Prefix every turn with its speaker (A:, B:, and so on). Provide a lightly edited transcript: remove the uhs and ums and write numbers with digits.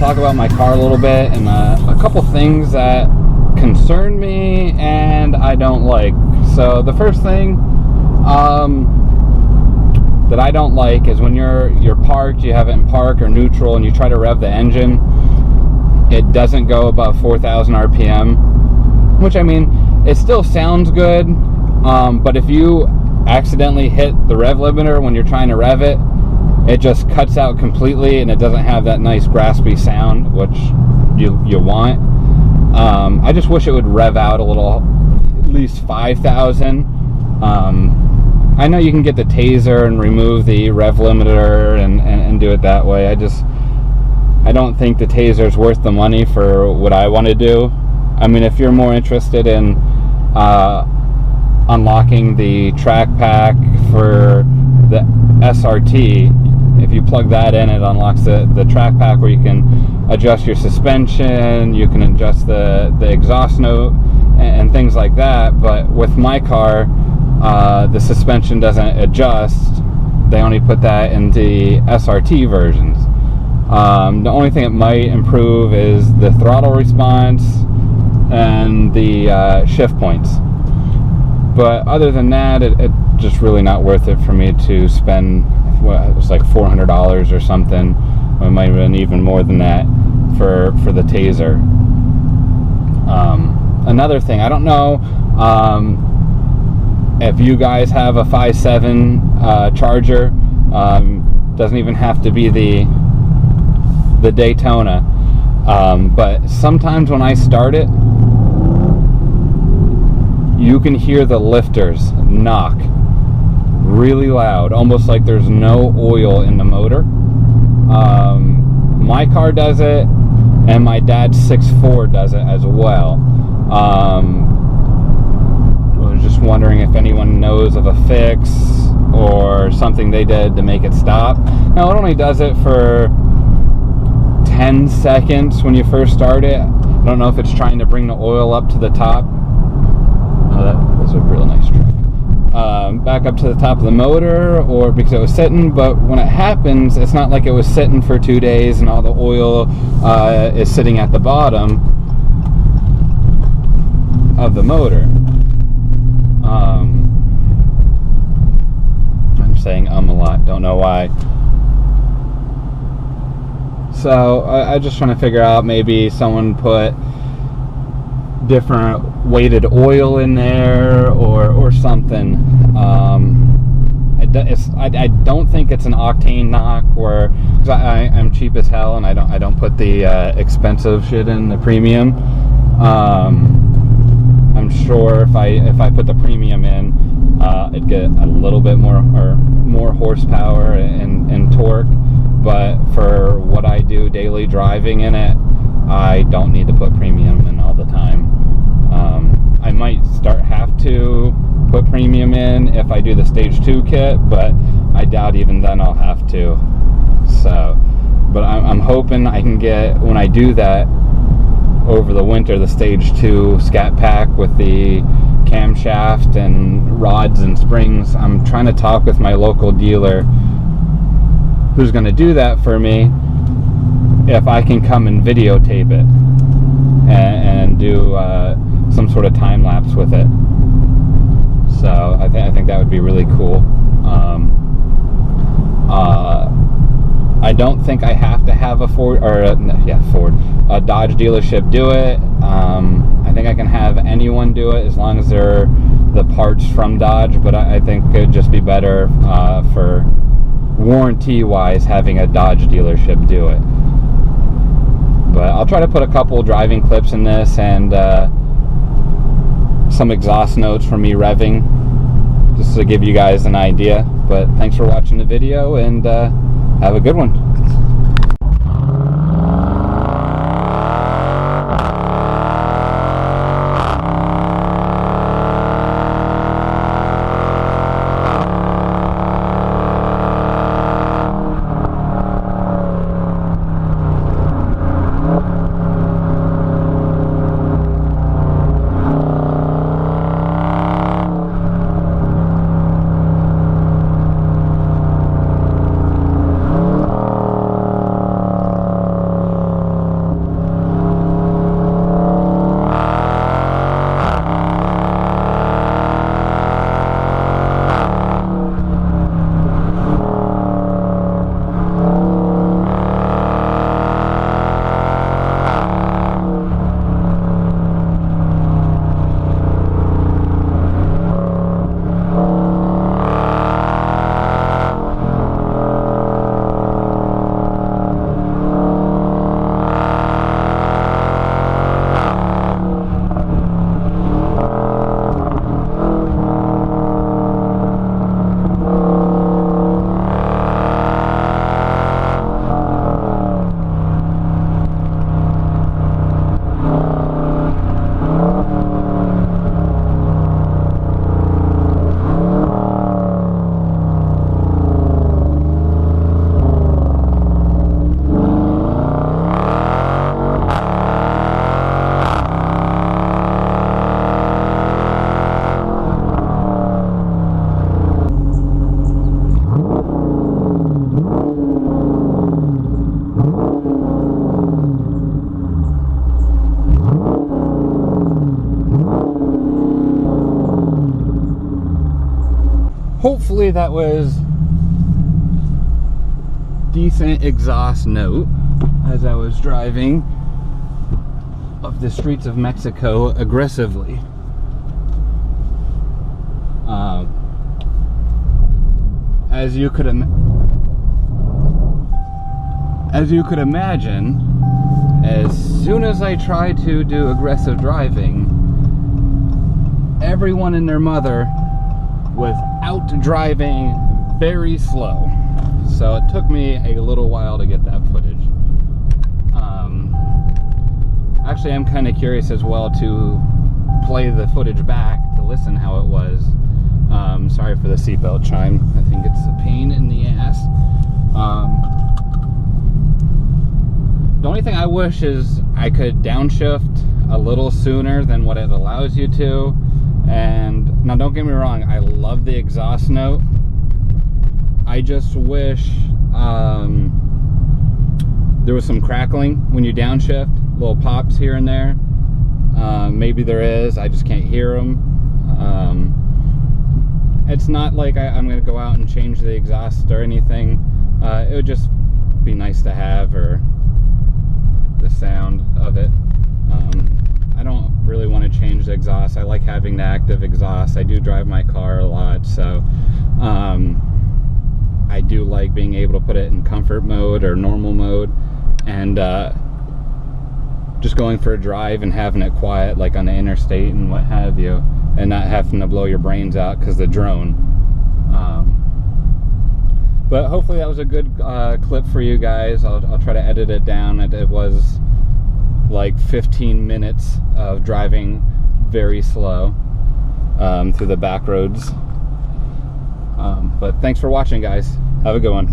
A: talk about my car a little bit and a couple things that concern me and I don't like. So the first thing that I don't like is when you're parked, you have it in park or neutral, and you try to rev the engine, it doesn't go above 4,000 RPM, which, I mean, it still sounds good, but if you accidentally hit the rev limiter when you're trying to rev it, it just cuts out completely, and it doesn't have that nice graspy sound, which you want. I just wish it would rev out a little, at least 5,000. I know you can get the taser and remove the rev limiter and do it that way. I don't think the taser is worth the money for what I want to do. I mean, if you're more interested in unlocking the track pack for the SRT, if you plug that in, it unlocks the track pack where you can adjust your suspension, you can adjust the exhaust note and things like that. But with my car, the suspension doesn't adjust. They only put that in the SRT versions. The only thing it might improve is the throttle response and the shift points. But other than that, it just really not worth it for me to spend, it was like $400 or something. It might have been even more than that for the taser. Another thing, I don't know if you guys have a 5.7 Charger. Doesn't even have to be the Daytona, but sometimes when I start it, you can hear the lifters knock really loud, almost like there's no oil in the motor. My car does it, and my dad's 6.4 does it as well. I was just wondering if anyone knows of a fix or something they did to make it stop. Now, it only does it for 10 seconds when you first start it. I don't know if it's trying to bring the oil up to the top. Oh, that was a real nice truck. Back up to the top of the motor, or because it was sitting. But when it happens, it's not like it was sitting for 2 days and all the oil is sitting at the bottom of the motor. I'm saying a lot, don't know why. So I'm just trying to figure out, maybe someone put different weighted oil in there or something. I don't think it's an octane knock, where, cause I'm cheap as hell and I don't put the expensive shit in the premium. I'm sure if I put the premium in, it'd get a little bit more horsepower and torque. But for what I do daily driving in it, I don't need to put premium in all the time. I might have to put premium in if I do the stage 2 kit, but I doubt even then I'll have to. So, but I'm hoping I can get, when I do that over the winter, the stage 2 scat pack with the camshaft and rods and springs. I'm trying to talk with my local dealer who's going to do that for me, if I can come and videotape it and do some sort of time lapse with it. So I think that would be really cool. I don't think I have to have a Dodge dealership do it. I think I can have anyone do it as long as they're the parts from Dodge, but I think it would just be better for warranty wise having a Dodge dealership do it. But I'll try to put a couple driving clips in this and some exhaust notes from me revving, just to give you guys an idea. But thanks for watching the video, and have a good one. hopefully that was decent exhaust note as I was driving up the streets of Mexico aggressively. As you could imagine, as soon as I try to do aggressive driving, everyone and their mother was out driving very slow. So it took me a little while to get that footage. Actually, I'm kind of curious as well to play the footage back to listen how it was. Sorry for the seatbelt chime. I think it's a pain in the ass. The only thing I wish is I could downshift a little sooner than what it allows you to. And now, don't get me wrong, I love the exhaust note. I just wish there was some crackling when you downshift, little pops here and there. Maybe there is, I just can't hear them. It's not like I'm going to go out and change the exhaust or anything. It would just be nice to have, or the sound of it. I don't really want to change the exhaust. I like having the active exhaust. I do drive my car a lot, so I do like being able to put it in comfort mode or normal mode, and just going for a drive and having it quiet, like on the interstate and what have you, and not having to blow your brains out because the drone. But hopefully that was a good clip for you guys. I'll try to edit it down. It was like 15 minutes of driving very slow through the back roads. But thanks for watching, guys. Have a good one.